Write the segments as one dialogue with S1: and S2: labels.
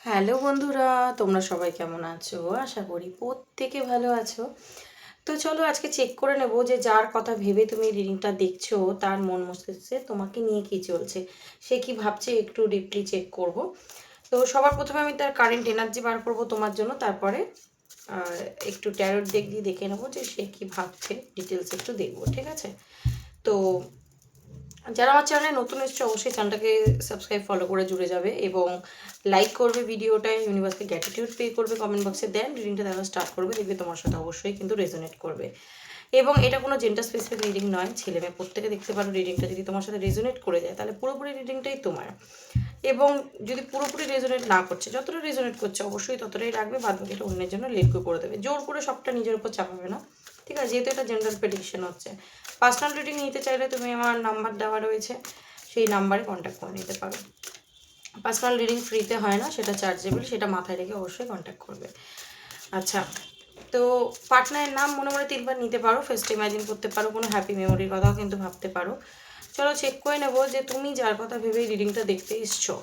S1: Hello বন্ধুরা, তোমরা সবাই কেমন আছো? আশা করি প্রত্যেকে ভালো আছো। তো চলো আজকে চেক করে নেব যে যার কথা ভেবে তুমি রিডিংটা দেখছো তার মন মস্তিষ্কে তোমাকে নিয়ে কি চলছে, সে কি ভাবছে একটু ডিপলি চেক করব। তো সবার প্রথমে আমি তার কারেন্ট এনার্জি বার করব তোমার জন্য, তারপরে একটু ট্যারোট দেখ দিয়ে দেখে নেবো যে সে কি ভাবছে, ডিটেলস একটু দেখবো, ঠিক আছে? তো যারা আমার চ্যানেলে নতুন এসছে অবশ্যই চ্যানেলটাকে সাবস্ক্রাইব ফলো করে জুড়ে যাবে এবং লাইক করবে ভিডিওটায়, ইউনিভার্সকে গ্র্যাটিটিউড পে করবে, কমেন্ট বক্সে দেন রিডিংটা দেখা স্টার্ট করবে, দেখবে তোমার সাথে অবশ্যই কিন্তু রেজোনেট করবে। এবং এটা কোনো জেন্ডার স্পেসিফিক রিডিং নয়, ছেলে মেয়ে প্রত্যেকে দেখতে পারো। রিডিংটা যদি তোমার সাথে রেজোনেট করে যায় তাহলে পুরোপুরি রিডিংটাই তোমার, এবং যদি পুরোপুরি রেজোনেট না করছে, যতটা রেজোনেট করছে অবশ্যই ততটাই রাখবে, বাদ বাকিটা অন্যের জন্য লেট গো করে দেবে, জোর করে সবটা নিজের উপর চাপাবে না, ঠিক আছে? যেহেতু এটা জেন্ডার প্রেডিকশন হচ্ছে। পার্সোনাল রিডিং নিতে চাইলে তুমি আমার নাম্বার দেওয়া রয়েছে, সেই নাম্বারে কন্ট্যাক্ট করে নিতে পারো। পার্সোনাল রিডিং ফ্রিতে হয় না, সেটা চার্জেবল, সেটা মাথায় রেখে অবশ্যই কন্ট্যাক্ট করবে। আচ্ছা, তো পার্টনারের নাম মনে মনে 3বার নিতে পারো, ফার্স্ট ইমাজিন করতে পারো, কোনো হ্যাপি মেমোরির কথাও কিন্তু ভাবতে পারো। চলো চেক করে নেবো যে তুমি যার কথা ভেবেই রিডিংটা দেখতে এসছো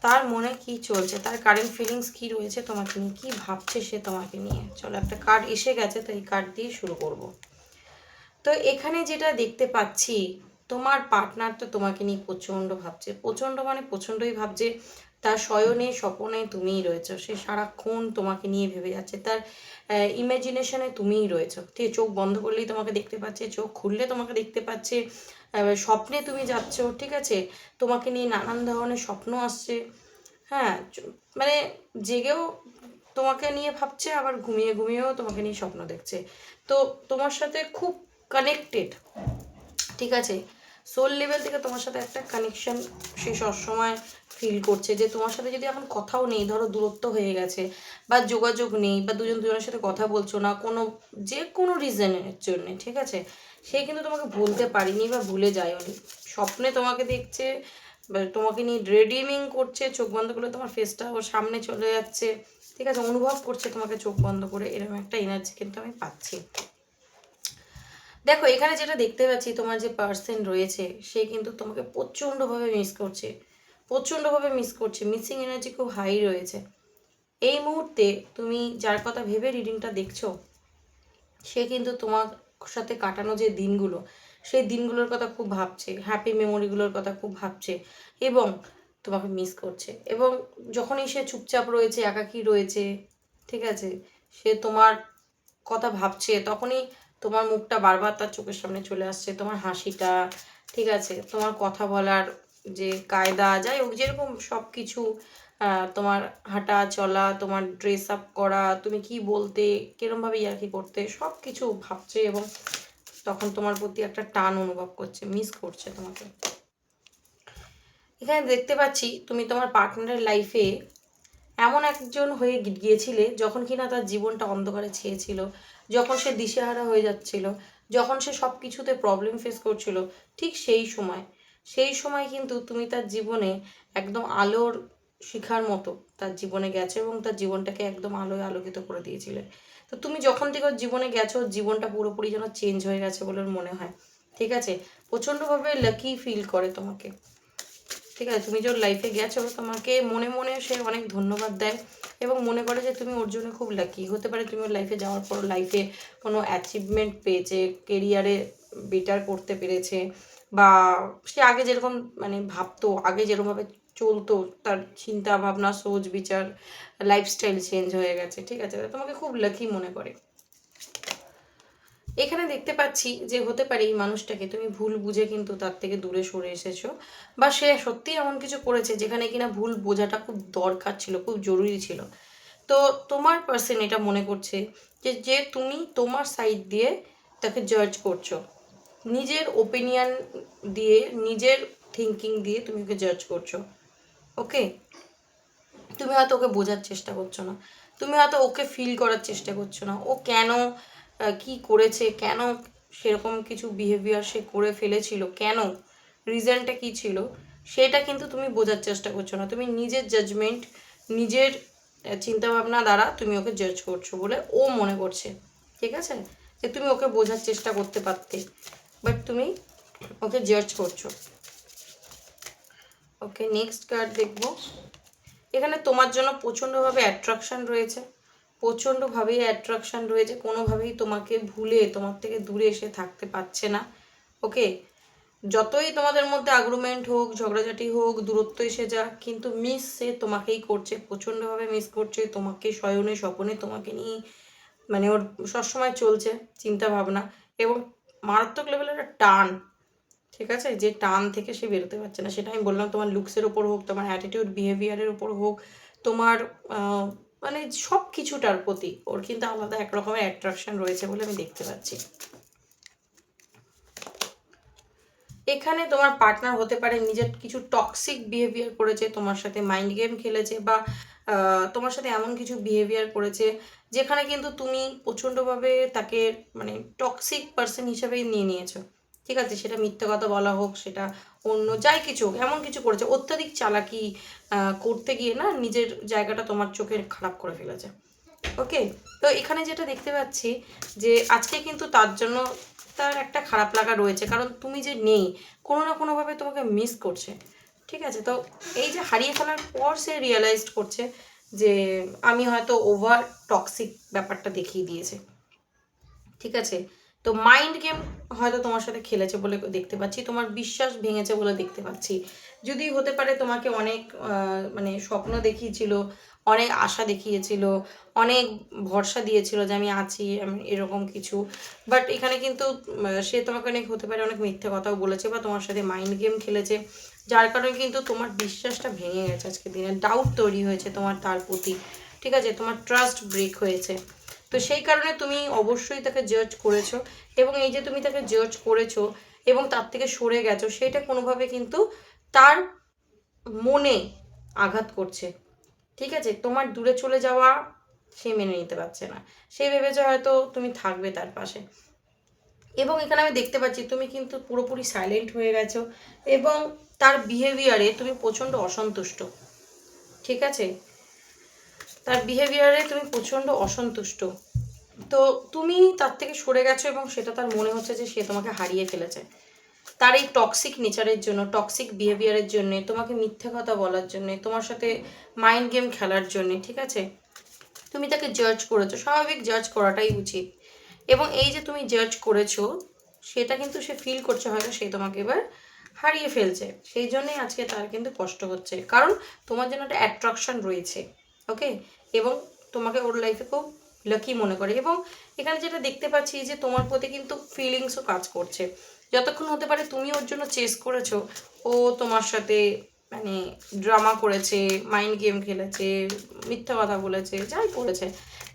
S1: তার মনে কি চলছে, তার কারেন্ট ফিলিংস কি রয়েছে তোমাকে নিয়ে, কি ভাবছে সে তোমাকে নিয়ে। চলো, একটা কার্ড এসে গেছে, তো এই কার্ড দিয়ে শুরু করব। তো এখানে যেটা দেখতে পাচ্ছি, তোমার পার্টনার তো তোমাকে নিয়ে প্রচণ্ড ভাবছে, প্রচণ্ড মানে প্রচণ্ডই ভাবছে। তার শয়নে স্বপনে তুমিই রয়েছো, সে সারাক্ষণ তোমাকে নিয়ে ভেবে যাচ্ছে, তার ইমাজিনেশনে তুমিই রয়েছো, ঠিক আছে? চোখ বন্ধ করলেই তোমাকে দেখতে পাচ্ছে, চোখ খুললে তোমাকে দেখতে পাচ্ছে, স্বপ্নে তুমি যাচ্ছ, ঠিক আছে? তোমাকে নিয়ে নানান ধরনের স্বপ্ন আসছে। হ্যাঁ, মানে জেগেও তোমাকে নিয়ে ভাবছে, আবার ঘুমিয়ে ঘুমিয়েও তোমাকে নিয়ে স্বপ্ন দেখছে। তো তোমার সাথে খুব কানেক্টেড, ঠিক আছে? সোল লেভেল থেকে তোমার সাথে একটা কানেকশন সে সবসময় ফিল করছে, যে তোমার সাথে যদি এখন কথাও নেই, ধরো দূরত্ব হয়ে গেছে বা যোগাযোগ নেই, বা দুজন দুজনের সাথে কথা বলছো না কোনো, যে কোনো রিজনের জন্যে, ঠিক আছে? সে কিন্তু তোমাকে ভুলতে পারেনি বা ভুলে যায়নি, স্বপ্নে তোমাকে দেখছে বা তোমাকে নিয়ে ড্রেডিমিং করছে, চোখ বন্ধ করলে তোমার ফেসটা ওর সামনে চলে যাচ্ছে, ঠিক আছে? অনুভব করছে তোমাকে চোখ বন্ধ করে, এরকম একটা এনার্জি কিন্তু আমি পাচ্ছি। দেখো, এখানে যেটা দেখতে পাচ্ছি, তোমার যে পার্সন রয়েছে সে কিন্তু তোমাকে প্রচণ্ডভাবে মিস করছে, প্রচণ্ডভাবে মিস করছে, মিসিং এনার্জি খুব হাই রয়েছে এই মুহূর্তে। তুমি যার কথা ভেবে রিডিংটা দেখছো সে কিন্তু তোমার সাথে কাটানো যে দিনগুলো, সেই দিনগুলোর কথা খুব ভাবছে, হ্যাপি মেমোরিগুলোর কথা খুব ভাবছে, এবং তোমাকে মিস করছে। এবং যখনই সে চুপচাপ রয়েছে, একাকী রয়েছে, ঠিক আছে, সে তোমার কথা ভাবছে, তখনই তোমার মুখটা বারবার তার চোখের সামনে চলে আসছে, তোমার হাসিটা, ঠিক আছে, তোমার কথা বলার যে কায়দা, যাই হোক যেরকম সব কিছু, তোমার হাঁটা চলা, তোমার ড্রেস আপ করা, তুমি কি বলতে, কিরমভাবে ইয়ার্কি করতে, সব কিছু ভাবছে, এবং তখন তোমার প্রতি একটা টান অনুভব করছে, মিস করছে তোমাকে। এখানে দেখতে পাচ্ছি তুমি তোমার পার্টনারের লাইফে এমন একজন হয়ে গিয়েছিলে যখন কিনা তার জীবনটা অন্ধকারে ছেয়েছিল, যখন সে দিশেহারা হয়ে যাচ্ছিল, যখন সে সব কিছুতে প্রবলেম ফেস করছিল, ঠিক সেই সময় কিন্তু তুমি তার জীবনে একদম আলোর শিখার মতো তার জীবনে গেছো, এবং তার জীবনটাকে একদম আলোয় আলোকিত করে দিয়েছিলে। তো তুমি যখন থেকে ওর জীবনে গেছো, ওর জীবনটা পুরোপুরি যেন চেঞ্জ হয়ে গেছে বলে ওর মনে হয়, ঠিক আছে? প্রচণ্ডভাবে লাকি ফিল করে তোমাকে, ঠিক আছে? তুমি যে ওর লাইফে গেছো, তোমাকে মনে মনে সে অনেক ধন্যবাদ দেয়, এবং মনে করে যে তুমি ওর জন্য খুব লাকি। হতে পারে তুমি ওর লাইফে যাওয়ার পর লাইফে কোনো অ্যাচিভমেন্ট পেয়েছে, কেরিয়ারে বেটার করতে পেরেছে, বা সে আগে যেরকম মানে ভাবতো, আগে যেরকমভাবে চলতো, তার চিন্তা ভাবনা, সোচ বিচার, লাইফস্টাইল চেঞ্জ হয়ে গেছে, ঠিক আছে? তোমাকে খুব লাকি মনে করে। এখানে দেখতে পাচ্ছি যে হতে পারে এই মানুষটাকে তুমি ভুল বুঝে কিন্তু তার থেকে দূরে সরে এসেছো, বা সে সত্যি এমন কিছু করেছে যেখানে কিনা ভুল বোঝাটা খুব দরকার ছিল, খুব জরুরি ছিল। তো তোমার পার্সন এটা মনে করছে যে যে তুমি তোমার সাইড দিয়ে তাকে জাজ করছো, নিজের ওপিনিয়ন দিয়ে, নিজের থিঙ্কিং দিয়ে তুমি ওকে জাজ করছো, ওকে? তুমি হয়তো ওকে বোঝার চেষ্টা করছো না, তুমি হয়তো ওকে ফিল করার চেষ্টা করছো না, ও কেন কি করেছে, কেন সেরকম কিছু বিহেভিয়ার সে করে ফেলেছিল, কেন রিজনটা কি ছিল, সেটা কিন্তু তুমি বোঝার চেষ্টা করছো না। তুমি নিজের জাজমেন্ট, নিজের চিন্তাভাবনা দ্বারা তুমি ওকে জাজ করছো বলে ও মনে করছে, ঠিক আছে? যে তুমি ওকে বোঝার চেষ্টা করতে পারতে, বাট তুমি ওকে জাজ করছো। ওকে, নেক্সট কার্ড দেখবো। এখানে তোমার জন্য প্রচণ্ডভাবে অ্যাট্রাকশান রয়েছে, প্রচণ্ডভাবেই অ্যাট্রাকশান রয়েছে, কোনোভাবেই তোমাকে ভুলে তোমার থেকে দূরে এসে থাকতে পারছে না। ওকে, যতই তোমাদের মধ্যে আর্গুমেন্ট হোক, ঝগড়াঝাটি হোক, দূরত্ব এসে যাক, কিন্তু মিস সে তোমাকেই করছে, প্রচণ্ডভাবে মিস করছে তোমাকে, শয়নে স্বপনে তোমাকে নিয়ে মানে ওর সবসময় চলছে চিন্তা ভাবনা, এবং মারাত্মক লেভেলের একটা টান, ঠিক আছে, যে টান থেকে সে বেরোতে পারছে না। সেটা আমি বললাম, তোমার লুকসের ওপর হোক, তোমার অ্যাটিটিউড বিহেভিয়ারের ওপর হোক, তোমার মানে সব কিছুটার প্রতি ওর কিন্তু আলাদা এক রকমের অ্যাট্রাকশন রয়েছে বলে আমি দেখতে পাচ্ছি। এখানে তোমার পার্টনার হতে পারে নিজের কিছু টক্সিক বিহেভিয়ার করেছে, তোমার সাথে মাইন্ড গেম খেলেছে, বা তোমার সাথে এমন কিছু বিহেভিয়ার করেছে যেখানে কিন্তু তুমি প্রচণ্ডভাবে তাকে মানে টক্সিক পার্সন হিসাবেই নিয়ে নিয়েছো, ঠিক আছে, সেটা মিথ্যে কথা বলা হোক, সেটা অন্য যাই কিছু হোক, এমন কিছু করেছে, অত্যাধিক চালাকি করতে গিয়ে না নিজের জায়গাটা তোমার চোখে খারাপ করে ফেলেছে। ওকে, তো এখানে যেটা দেখতে পাচ্ছি যে আজকে কিন্তু তার জন্য তার একটা খারাপ লাগা রয়েছে, কারণ তুমি যে নেই, কোনো না কোনোভাবে তোমাকে মিস করছে, ঠিক আছে। তো এই যে হারিয়ে ফেলার পর সে রিয়েলাইজড করছে যে আমি হয়তো ওভার টক্সিক ব্যাপারটা দেখিয়ে দিয়েছে, ঠিক আছে। তো মাইন্ড গেম হয়তো তোমার সাথে খেলেছে বলে দেখতে পাচ্ছি, তোমার বিশ্বাস ভেঙেছে বলে দেখতে পাচ্ছি। যদি হতে পারে তোমাকে অনেক মানে স্বপ্ন দেখিয়েছিল, অনেক আশা দেখিয়েছিল, অনেক ভরসা দিয়েছিল যে আমি আছি, আমি এরকম কিছু, বাট এখানে কিন্তু সে তোমাকে অনেক হতে পারে অনেক মিথ্যে কথাও বলেছে, বা তোমার সাথে মাইন্ড গেম খেলেছে, যার কারণে কিন্তু তোমার বিশ্বাসটা ভেঙে গেছে, আজকে দিনে ডাউট তৈরি হয়েছে তোমার তার প্রতি, ঠিক আছে, তোমার ট্রাস্ট ব্রেক হয়েছে। তো সেই কারণে তুমি অবশ্যই তাকে জাজ করেছো, এবং এই যে তুমি তাকে জাজ করেছো এবং তার থেকে সরে গেছো, সেটা কোনোভাবে কিন্তু তার মনে আঘাত করছে, ঠিক আছে। তোমার দূরে চলে যাওয়া সে মেনে নিতে পারছে না, সে ভেবেছে হয়তো তুমি থাকবে তার পাশে, এবং এখানে আমি দেখতে পাচ্ছি তুমি কিন্তু পুরোপুরি সাইলেন্ট হয়ে গেছো, এবং তার বিহেভিয়ারে তুমি প্রচণ্ড অসন্তুষ্ট, ঠিক আছে, তার বিহেভিয়ারে তুমি প্রচণ্ড অসন্তুষ্ট। তো তুমি তার থেকে সরে গেছো, এবং সেটা তার মনে হচ্ছে যে সে তোমাকে হারিয়ে ফেলেছে, তার এই টক্সিক নেচারের জন্য, টক্সিক বিহেভিয়ারের জন্য, তোমাকে মিথ্যা কথা বলার জন্য, তোমার সাথে মাইন্ড গেম খেলার জন্য, ঠিক আছে, তুমি তাকে জাজ করেছো, স্বাভাবিক জাজ করাটাই উচিত, এবং এই যে তুমি জাজ করেছো সেটা কিন্তু সে ফিল করছে হয়তো সে তোমাকে এবার হারিয়ে ফেলছে, সেই জন্যই আজকে তার কিন্তু কষ্ট হচ্ছে, কারণ তোমার জন্য একটা অ্যাট্রাকশন রয়েছে। ওকে, এবং তোমাকে ওর লাইফে খুব লাকি মনে করে, এবং এখানে যেটা দেখতে পাচ্ছি যে তোমার প্রতি কিন্তু ফিলিংসও কাজ করছে, যতক্ষণ হতে পারে তুমি ওর জন্য চেস করেছো, ও তোমার সাথে মানে ড্রামা করেছে, মাইন্ড গেম খেলেছে, মিথ্যা কথা বলেছে, যাই করেছে,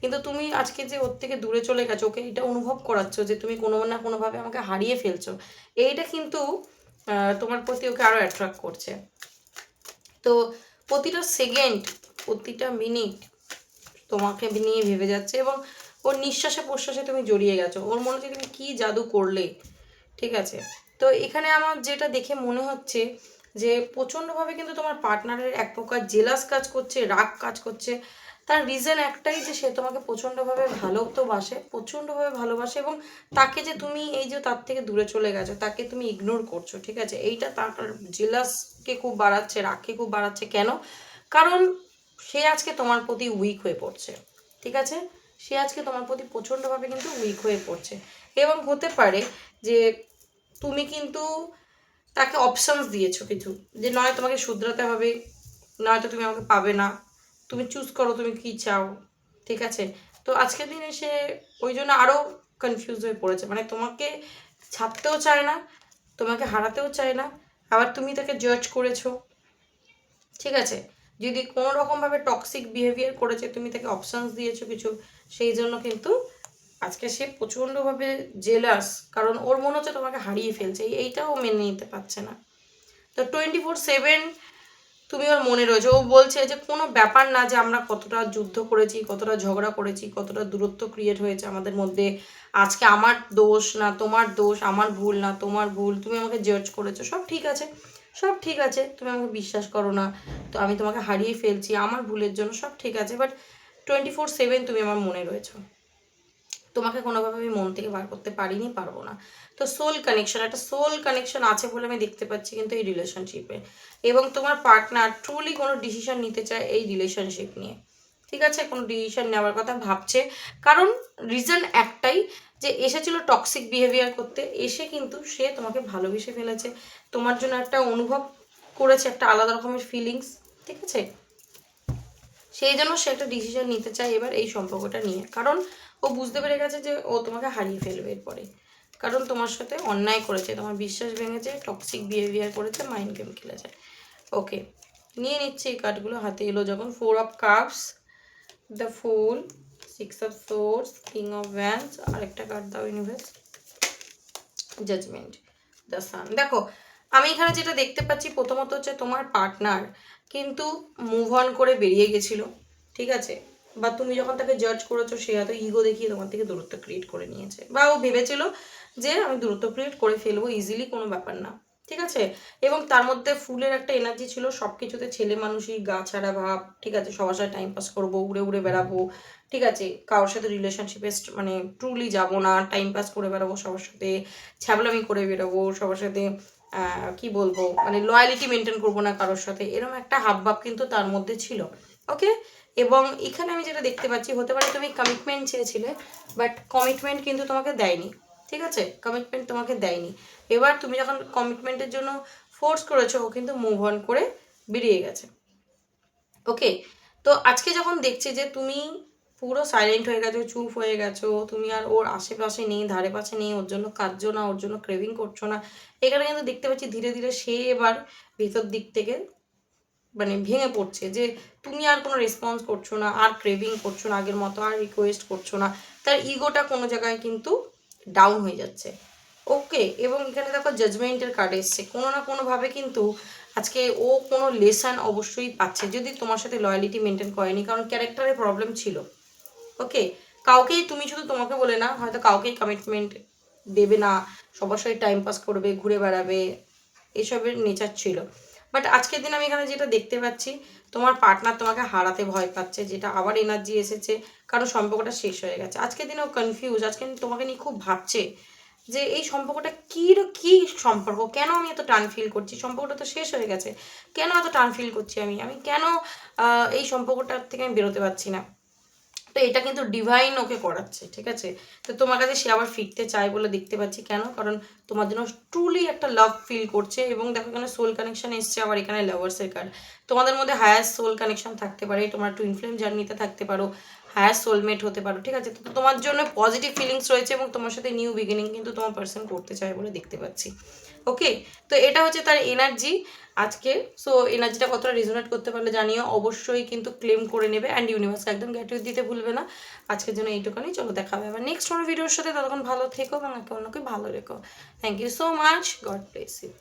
S1: কিন্তু তুমি আজকে যে ওর থেকে দূরে চলে গেছো, ওকে এটা অনুভব করাচ্ছ যে তুমি কোনো না কোনোভাবে আমাকে হারিয়ে ফেলছো, এইটা কিন্তু তোমার প্রতি ওকে আরও অ্যাট্রাক্ট করছে। তো প্রতিটা সেকেন্ড, প্রতিটা মিনিট তোমাকে নিয়ে ভেবে যাচ্ছে, এবং ওর নিঃশ্বাসে প্রশ্বাসে তুমি জড়িয়ে গেছো, ওর মনে হচ্ছে তুমি কী জাদু করলে, ঠিক আছে। তো এখানে আমার যেটা দেখে মনে হচ্ছে যে প্রচণ্ডভাবে কিন্তু তোমার পার্টনারের এক প্রকার জেলাস কাজ করছে, রাগ কাজ করছে, তার রিজন একটাই যে সে তোমাকে প্রচণ্ডভাবে ভালো তো বাসে, প্রচণ্ডভাবে ভালোবাসে, এবং তাকে যে তুমি এই যে তার থেকে দূরে চলে গেছো, তাকে তুমি ইগনোর করছো, ঠিক আছে, এইটা তার জেলাসকে খুব বাড়াচ্ছে, রাগকে খুব বাড়াচ্ছে। কেন? কারণ সে আজকে তোমার প্রতি উইক হয়ে পড়ছে, ঠিক আছে, সে আজকে তোমার প্রতি প্রচণ্ডভাবে কিন্তু উইক হয়ে পড়ছে, এবং হতে পারে যে তুমি কিন্তু তাকে অপশানস দিয়েছো কিছু, যে নয় তোমাকে শুধরাতে হবে, নয়তো তুমি আমাকে পাবে না, তুমি চুজ করো তুমি কী চাও, ঠিক আছে। তো আজকের দিনে সে ওই জন্য আরও কনফিউজ হয়ে পড়েছে, মানে তোমাকে ছাড়তেও চায় না, তোমাকে হারাতেও চায় না, আবার তুমি তাকে জাজ করেছো, ঠিক আছে, যদি কোনো রকমভাবে টক্সিক বিহেভিয়ার করেছে, তুমি তাকে অপশানস দিয়েছো কিছু, সেই জন্য কিন্তু আজকে সে প্রচণ্ডভাবে জেলাস, কারণ ওর মনে হচ্ছে তোমাকে হারিয়ে ফেলছে, এইটাও মেনে নিতে পারছে না। তো 24/7 তুমি ওর মনে রয়েছে, ও বলছে যে কোনো ব্যাপার না যে আমরা কতটা যুদ্ধ করেছি, কতটা ঝগড়া করেছি, কতটা দূরত্ব ক্রিয়েট হয়েছে আমাদের মধ্যে, আজকে আমার দোষ না তোমার দোষ, আমার ভুল না তোমার ভুল, তুমি আমাকে জাজ করেছো, সব ঠিক আছে, সব ঠিক আছে, তুমি আমাকে বিশ্বাস করো না, তো আমি তোমাকে হারিয়ে ফেলছি আমার ভুলের জন্য, সব ঠিক আছে, বাট 24/7 তুমি আমার মনে রয়েছো, তোমাকে কোনোভাবে আমি মন থেকে বার করতে পারিনি, পারবো না। তো সোল কানেকশন, একটা সোল কানেকশন আছে বলে আমি দেখতে পাচ্ছি কিন্তু এই রিলেশনশিপে, এবং তোমার পার্টনার ট্রুলি কোনো ডিসিশন নিতে চায় এই রিলেশনশিপ নিয়ে, ঠিক আছে, কোনো ডিসিশন নেওয়ার কথা ভাবছে। কারণ রিজন একটাই, যে এসেছিল টক্সিক বিহেভিয়ার করতে, এসে কিন্তু সে তোমাকে ভালোবেসে ফেলেছে, তোমার জন্য একটা অনুভব করেছে, একটা আলাদা রকমের ফিলিংস, ঠিক আছে। সেই জন্য সে একটা ডিসিশন নিতে চায় এবার এই সম্পর্কটা নিয়ে, কারণ ও বুঝতে পেরে গেছে যে ও তোমাকে হারিয়ে ফেলবে এরপরে, কারণ তোমার সাথে অন্যায় করেছে, তোমার বিশ্বাস ভেঙেছে, টক্সিক বিহেভিয়ার করেছে, মাইন্ড গেম খেলেছে। ওকে, নিয়ে নিচ্ছে এই কার্ডগুলো হাতে এলো যখন। 4 of cups, the full, 6 of swords, king of Vance, আরেকটা কার্ড দাও ইউনিভার্স, জাজমেন্ট, দ্য সান। দেখো আমি এখানে যেটা দেখতে পাচ্ছি, প্রথমত হচ্ছে তোমার পার্টনার কিন্তু মুভ অন করে বেরিয়ে গেছিলো, ঠিক আছে, বা তুমি যখন তাকে জাজ করেছো সে হয়তো ইগো দেখিয়ে তোমার থেকে দূরত্ব ক্রিয়েট করে নিয়েছে, বা ও ভেবেছিল যে আমি দূরত্ব ক্রিয়েট করে ফেলবো ইজিলি, কোনো ব্যাপার না, ঠিক আছে। এবং তার মধ্যে ফুলের একটা এনার্জি ছিল, সব কিছুতে ছেলে মানুষই, গা ছাড়া ভাব, ঠিক আছে, সবার সাথে টাইম পাস করবো, উড়ে উড়ে বেড়াবো, ঠিক আছে, কারোর সাথে রিলেশনশিপে মানে ট্রুলি যাবো না, টাইম পাস করে বেড়াবো সবার সাথে, ছ্যাবলামি করে বেরোবো সবার সাথে, কি বলবো, মানে লয়ালিটি মেনটেন করবো না কারোর সাথে, এরকম একটা হাবভাব কিন্তু তার মধ্যে ছিল। ওকে, এবং এখানে আমি যেটা দেখতে পাচ্ছি, হতে পারে তুমি কমিটমেন্ট চেয়েছিলে, বাট কমিটমেন্ট কিন্তু তোমাকে দেয়নি, ঠিক আছে, কমিটমেন্ট তোমাকে দেয়নি। এবার তুমি যখন কমিটমেন্টের জন্য ফোর্স করেছো, ও কিন্তু মুভ অন করে বেরিয়ে গেছে। ওকে, তো আজকে যখন দেখছি যে তুমি পুরো সাইলেন্ট হয়ে গেছো, চুপ হয়ে গেছো, তুমি আর ওর আশেপাশে নেই, ধারে পাশে নেই, ওর জন্য কাঁদছো না, ওর জন্য ক্রেভিং করছো না, এখানে কিন্তু দেখতে পাচ্ছি ধীরে ধীরে সে এবার ভেতর দিক থেকে মানে ভেঙে পড়ছে, যে তুমি আর কোনো রেসপন্স করছো না, আর ক্রেভিং করছো না আগের মতো, আর রিকোয়েস্ট করছো না, তার ইগোটা কোনো জায়গায় কিন্তু ডাউন হয়ে যাচ্ছে। ওকে, এবং এখানে দেখো জাজমেন্টের কার্ড এসছে, কোনো না কোনোভাবে কিন্তু আজকে ও কোনো লেসন অবশ্যই পাচ্ছে, যদি তোমার সাথে লয়ালিটি মেনটেন করেনি, কারণ ক্যারেক্টারের প্রবলেম ছিল। ওকে, কাউকেই, তুমি শুধু তোমাকে বলে না, হয়তো কাউকেই কমিটমেন্ট দেবে না, সবার সাথে টাইম পাস করবে, ঘুরে বেড়াবে, এসবের নেচার ছিল। বাট আজকের দিন আমি এখানে যেটা দেখতে পাচ্ছি, তোমার পার্টনার তোমাকে হারাতে ভয় পাচ্ছে, যেটা আবার এনার্জি এসেছে, কারণ সম্পর্কটা শেষ হয়ে গেছে। আজকের দিনেও কনফিউজ, আজকে তোমাকে নিয়ে খুব ভাবছে যে এই সম্পর্কটা কী সম্পর্ক, কেন আমি এত টান ফিল করছি, সম্পর্কটা তো শেষ হয়ে গেছে, কেন এত টান ফিল করছি আমি আমি কেন এই সম্পর্কটার থেকে আমি বেরোতে পারছি না। তো এটা কিন্তু ডিভাইন ওকে করাচ্ছে, ঠিক আছে। তো তোমার কাছে সে আবার ফিরতে চায় বলে দেখতে পাচ্ছি, কেন, কারণ তোমার জন্য ট্রুলি একটা লাভ ফিল করছে। এবং দেখো এখানে সোল কানেকশন এসছে, আবার এখানে লাভার্সের কার্ড, তোমাদের মধ্যে হায়ার সোল কানেকশন থাকতে পারে, তোমার টুইন ফ্লেম জার্নিতে থাকতে পারো, হায়ার সোলমেট হতে পারো, ঠিক আছে। তো তোমার জন্য পজিটিভ ফিলিংস রয়েছে, এবং তোমার সাথে নিউ বিগিনিং কিন্তু তোমার পার্সন করতে চায় বলে দেখতে পাচ্ছি। ওকে, তো এটা হচ্ছে তার এনার্জি আজকে। সো এনার্জিটা কতটা রেজোনেট করতে পারলে জানিও, অবশ্যই কিন্তু ক্লেম করে নেবে, অ্যান্ড ইউনিভার্সকে একদম গ্র্যাটিটিউড দিতে ভুলবে না। আজকের জন্য এইটুকুনি, চলো দেখা হবে আবার নেক্সট কোনো ভিডিওর সাথে, ততক্ষণ ভালো থেকো এবং একে অন্যকে ভালো রেখো। Thank you so much, God bless you.